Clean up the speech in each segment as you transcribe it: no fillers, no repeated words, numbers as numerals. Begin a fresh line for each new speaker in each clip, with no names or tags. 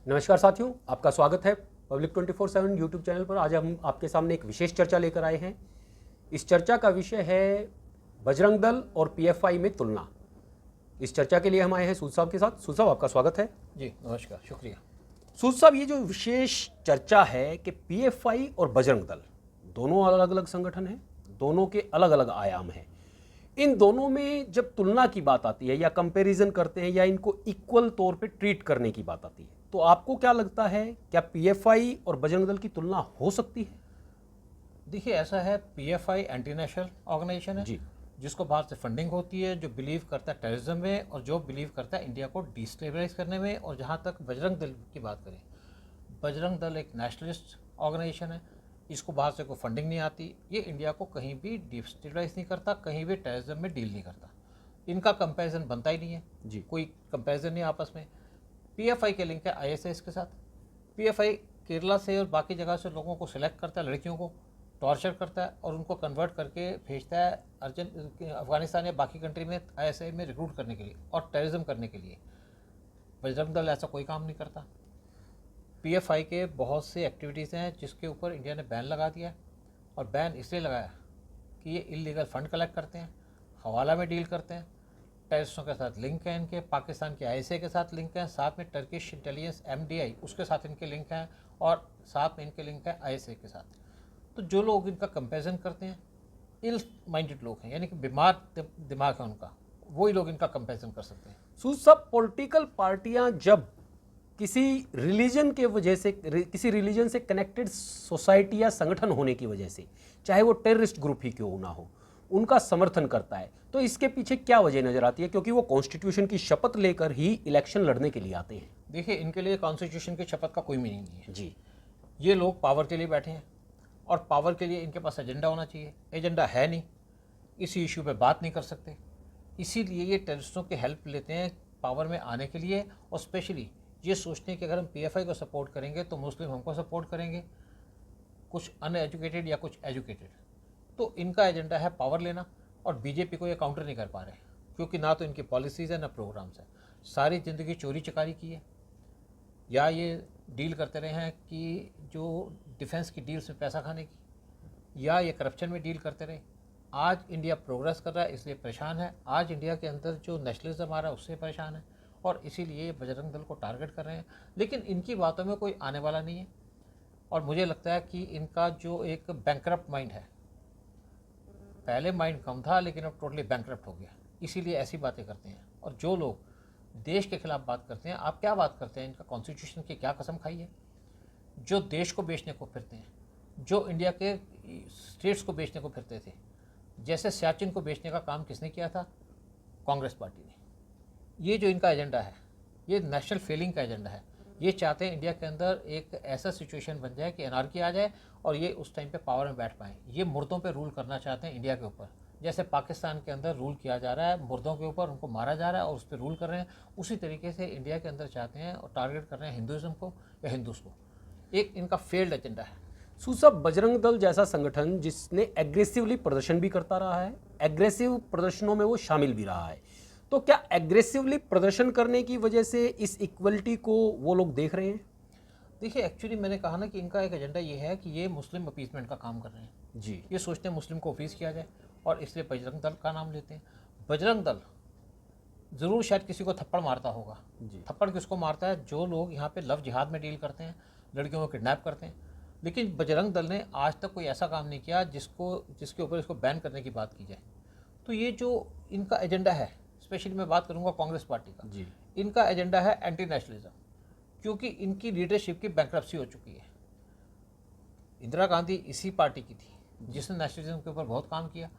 नमस्कार साथियों, आपका स्वागत है पब्लिक 24/7 यूट्यूब चैनल पर। आज हम आपके सामने एक विशेष चर्चा लेकर आए हैं। इस चर्चा का विषय है बजरंग दल और पीएफआई में तुलना। इस चर्चा के लिए हम आए हैं सूद साहब के साथ। सूद साहब, आपका स्वागत है।
जी नमस्कार, शुक्रिया।
सूद साहब, ये जो विशेष चर्चा है कि पीएफआई और बजरंग दल दोनों अलग अलग संगठन हैं, दोनों के अलग अलग आयाम हैं। इन दोनों में जब तुलना की बात आती है या कंपैरिजन करते हैं या इनको इक्वल तौर पे ट्रीट करने की बात आती है, तो आपको क्या लगता है, क्या पीएफआई और बजरंग दल की तुलना हो सकती है?
देखिए, ऐसा है, पीएफआई एंटी नेशनल ऑर्गेनाइजेशन है
जी,
जिसको बाहर से फंडिंग होती है, जो बिलीव करता है टेररिज्म में और जो बिलीव करता है इंडिया को डिस्टेबलाइज करने में। और जहाँ तक बजरंग दल की बात करें, बजरंग दल एक नेशनलिस्ट ऑर्गेनाइजेशन है, इसको बाहर से कोई फंडिंग नहीं आती, ये इंडिया को कहीं भी डिस्टेबलाइज नहीं करता, कहीं भी टेररिज्म में डील नहीं करता। इनका कंपैरिजन बनता ही नहीं है
जी,
कोई कंपैरिजन नहीं आपस में। पीएफआई के लिंक है आईएसआईएस के साथ। पीएफआई केरला से और बाकी जगह से लोगों को सिलेक्ट करता है, लड़कियों को टॉर्चर करता है और उनको कन्वर्ट करके भेजता है अफगानिस्तान या बाकी कंट्री में आईएसआई में रिक्रूट करने के लिए और टेररिज्म करने के लिए। बजरंग दल ऐसा कोई काम नहीं करता। पीएफआई के बहुत से एक्टिविटीज़ हैं जिसके ऊपर इंडिया ने बैन लगा दिया है, और बैन इसलिए लगाया कि ये इलीगल फंड कलेक्ट करते हैं, हवाला में डील करते हैं, टेररिस्टों के साथ लिंक है इनके, पाकिस्तान के आईएसआई के साथ लिंक है, साथ में टर्किश इंटेलिजेंस एमडीआई उसके साथ इनके लिंक हैं, और साथ में इनके लिंक है आईएसआई के साथ। तो जो लोग इनका कंपैरिजन करते हैं इल माइंडेड लोग हैं, यानी कि बीमार दिमाग है उनका, वही लोग इनका कंपैरिजन कर सकते हैं।
सूद साहब, पॉलिटिकल पार्टियां जब किसी रिलीजन के वजह से, किसी रिलीजन से कनेक्टेड सोसाइटी या संगठन होने की वजह से, चाहे वो टेररिस्ट ग्रुप ही क्यों ना हो, उनका समर्थन करता है, तो इसके पीछे क्या वजह नजर आती है? क्योंकि वो कॉन्स्टिट्यूशन की शपथ लेकर ही इलेक्शन लड़ने के लिए आते हैं।
देखिए, इनके लिए कॉन्स्टिट्यूशन की शपथ का कोई मीनिंग नहीं है।
जी,
ये लोग पावर के लिए बैठे हैं और पावर के लिए इनके पास एजेंडा होना चाहिए। एजेंडा है नहीं, इसी इशू पे बात नहीं कर सकते, इसीलिए ये टेररिस्टों की हेल्प लेते हैं पावर में आने के लिए। और स्पेशली ये सोचते हैं कि अगर हम पीएफआई को सपोर्ट करेंगे तो मुस्लिम हमको सपोर्ट करेंगे, कुछ अनएजुकेटेड या कुछ एजुकेटेड। तो इनका एजेंडा है पावर लेना, और बीजेपी को ये काउंटर नहीं कर पा रहे क्योंकि ना तो इनकी पॉलिसीज़ है ना प्रोग्राम्स है। सारी ज़िंदगी चोरी चकारी की है, या ये डील करते रहे हैं कि जो डिफेंस की डील्स में पैसा खाने की, या ये करप्शन में डील करते रहे। आज इंडिया प्रोग्रेस कर रहा है इसलिए परेशान है, आज इंडिया के अंदर जो नेशनलिज्म आ रहा है उससे परेशान है, और इसीलिए बजरंग दल को टारगेट कर रहे हैं। लेकिन इनकी बातों में कोई आने वाला नहीं है, और मुझे लगता है कि इनका जो एक बैंकरप्ट माइंड है, पहले माइंड कम था लेकिन अब टोटली बैंकरप्ट हो गया, इसीलिए ऐसी बातें करते हैं। और जो लोग देश के खिलाफ बात करते हैं, आप क्या बात करते हैं, इनका कॉन्स्टिट्यूशन की क्या कसम खाई है? जो देश को बेचने को फिरते हैं, जो इंडिया के स्टेट्स को बेचने को फिरते थे, जैसे सियाचिन को बेचने का काम किसने किया था? कांग्रेस पार्टी ने। ये जो इनका एजेंडा है, ये नेशनल फेलिंग का एजेंडा है। ये चाहते हैं इंडिया के अंदर एक ऐसा सिचुएशन बन जाए कि एनार्की आ जाए और ये उस टाइम पे पावर में बैठ पाएँ। ये मुर्दों पे रूल करना चाहते हैं इंडिया के ऊपर, जैसे पाकिस्तान के अंदर रूल किया जा रहा है, मुर्दों के ऊपर उनको मारा जा रहा है और उस पर रूल कर रहे हैं। उसी तरीके से इंडिया के अंदर चाहते हैं और टारगेट कर रहे हैं हिंदुज़म को या हिंदूज़ को। एक इनका फेल्ड एजेंडा है।
सूद साहब, बजरंग दल जैसा संगठन जिसने एग्रेसिवली प्रदर्शन भी करता रहा है, एग्रेसिव प्रदर्शनों में वो शामिल भी रहा है, तो क्या एग्रेसिवली प्रदर्शन करने की वजह से इस इक्वलिटी को वो लोग देख रहे हैं?
देखिए, एक्चुअली मैंने कहा ना कि इनका एक एजेंडा ये है कि ये मुस्लिम अपीसमेंट का काम कर रहे हैं।
जी,
ये सोचते हैं मुस्लिम को अपीस किया जाए, और इसलिए बजरंग दल का नाम लेते हैं। बजरंग दल ज़रूर शायद किसी को थप्पड़ मारता होगा।
जी,
थप्पड़ किसको मारता है? जो लोग यहाँ पे लव जिहाद में डील करते हैं, लड़कियों को किडनैप करते हैं। लेकिन बजरंग दल ने आज तक कोई ऐसा काम नहीं किया जिसके ऊपर इसको बैन करने की बात की जाए। तो ये जो इनका एजेंडा है, स्पेशली मैं बात करूँगा कांग्रेस पार्टी का,
जी,
इनका एजेंडा है एंटी नेशनलिज्म, क्योंकि इनकी लीडरशिप की बैंक्रप्सी हो चुकी है। इंदिरा गांधी इसी पार्टी की थी जिसने नेशनलिज्म के ऊपर बहुत काम किया।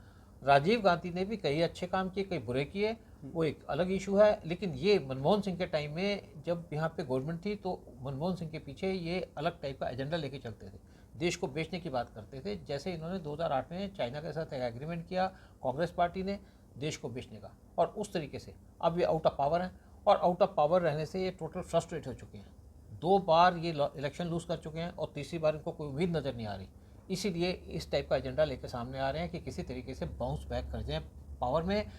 राजीव गांधी ने भी कई अच्छे काम किए, कई बुरे किए, वो एक अलग इशू है। लेकिन ये मनमोहन सिंह के टाइम में जब यहाँ पे गवर्नमेंट थी तो मनमोहन सिंह के पीछे ये अलग टाइप का एजेंडा लेके चलते थे, देश को बेचने की बात करते थे। जैसे इन्होंने 2008 में चाइना के साथ एक एग्रीमेंट किया कांग्रेस पार्टी ने देश को बेचने का, और उस तरीके से अब ये आउट ऑफ पावर हैं, और आउट ऑफ पावर रहने से ये टोटल फ्रस्ट्रेट हो चुके हैं। 2 बार ये इलेक्शन लूज़ कर चुके हैं और तीसरी बार इनको कोई उम्मीद नज़र नहीं आ रही। इसीलिए इस टाइप का एजेंडा लेकर सामने आ रहे हैं कि किसी तरीके से बाउंस बैक कर जाएं पावर में,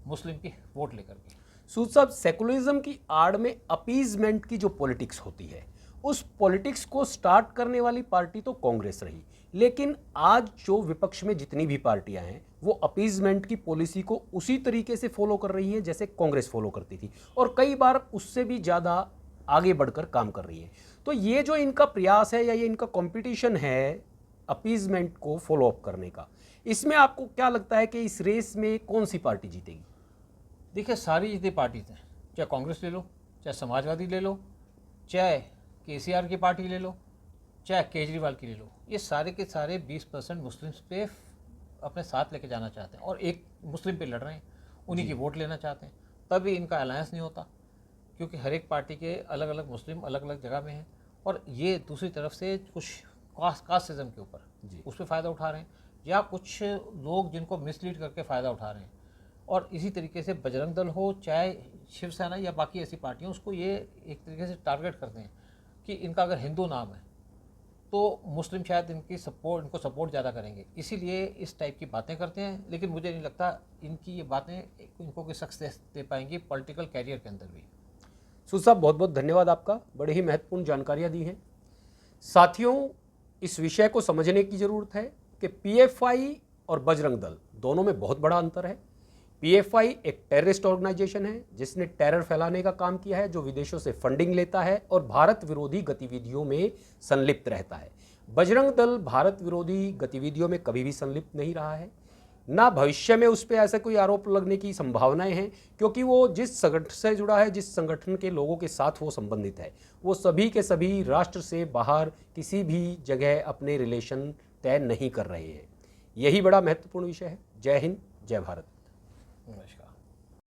मुस्लिम की वोट लेकर के।
सूद साहब, सेकुलरिज्म की आड़ में अपीजमेंट की जो पॉलिटिक्स होती है, उस पॉलिटिक्स को स्टार्ट करने वाली पार्टी तो कांग्रेस रही, लेकिन आज जो विपक्ष में जितनी भी पार्टियां हैं वो अपीजमेंट की पॉलिसी को उसी तरीके से फॉलो कर रही हैं जैसे कांग्रेस फॉलो करती थी, और कई बार उससे भी ज़्यादा आगे बढ़कर काम कर रही हैं। तो ये जो इनका प्रयास है या ये इनका कंपटीशन है अपीजमेंट को फॉलो अप करने का, इसमें आपको क्या लगता है कि इस रेस में कौन सी पार्टी जीतेगी?
देखिए, सारी जितनी पार्टीज हैं, चाहे कांग्रेस ले लो, चाहे समाजवादी ले लो, चाहे केसीआर की पार्टी ले लो, चाहे केजरीवाल की ले लो, ये सारे के सारे 20% मुस्लिम्स पे अपने साथ लेके जाना चाहते हैं और एक मुस्लिम पे लड़ रहे हैं, उन्हीं की वोट लेना चाहते हैं। तभी इनका अलायंस नहीं होता, क्योंकि हर एक पार्टी के अलग अलग मुस्लिम अलग अलग जगह में हैं, और ये दूसरी तरफ से कुछ कास्टिज्म के ऊपर उस पर फ़ायदा उठा रहे हैं, या कुछ लोग जिनको मिसलीड करके फ़ायदा उठा रहे हैं। और इसी तरीके से बजरंग दल हो, चाहे शिवसेना या बाकी ऐसी पार्टियां, उसको ये एक तरीके से टारगेट करते हैं कि इनका अगर हिंदू नाम है तो मुस्लिम शायद इनको सपोर्ट ज़्यादा करेंगे, इसीलिए इस टाइप की बातें करते हैं। लेकिन मुझे नहीं लगता इनकी ये बातें इनको कोई सक्सेस दे पाएंगी पॉलिटिकल कैरियर के अंदर भी।
सूद साहब, बहुत बहुत धन्यवाद आपका, बड़े ही महत्वपूर्ण जानकारियाँ दी हैं। साथियों, इस विषय को समझने की ज़रूरत है कि पीएफआई और बजरंग दल दोनों में बहुत बड़ा अंतर है। पीएफआई एक टेररिस्ट ऑर्गेनाइजेशन है जिसने टेरर फैलाने का काम किया है, जो विदेशों से फंडिंग लेता है और भारत विरोधी गतिविधियों में संलिप्त रहता है। बजरंग दल भारत विरोधी गतिविधियों में कभी भी संलिप्त नहीं रहा है, ना भविष्य में उस पर ऐसा कोई आरोप लगने की संभावनाएं हैं, क्योंकि वो जिस संगठन से जुड़ा है, जिस संगठन के लोगों के साथ वो संबंधित है, वो सभी के सभी राष्ट्र से बाहर किसी भी जगह अपने रिलेशन तय नहीं कर रहे हैं। यही बड़ा महत्वपूर्ण विषय है। जय हिंद, जय भारत।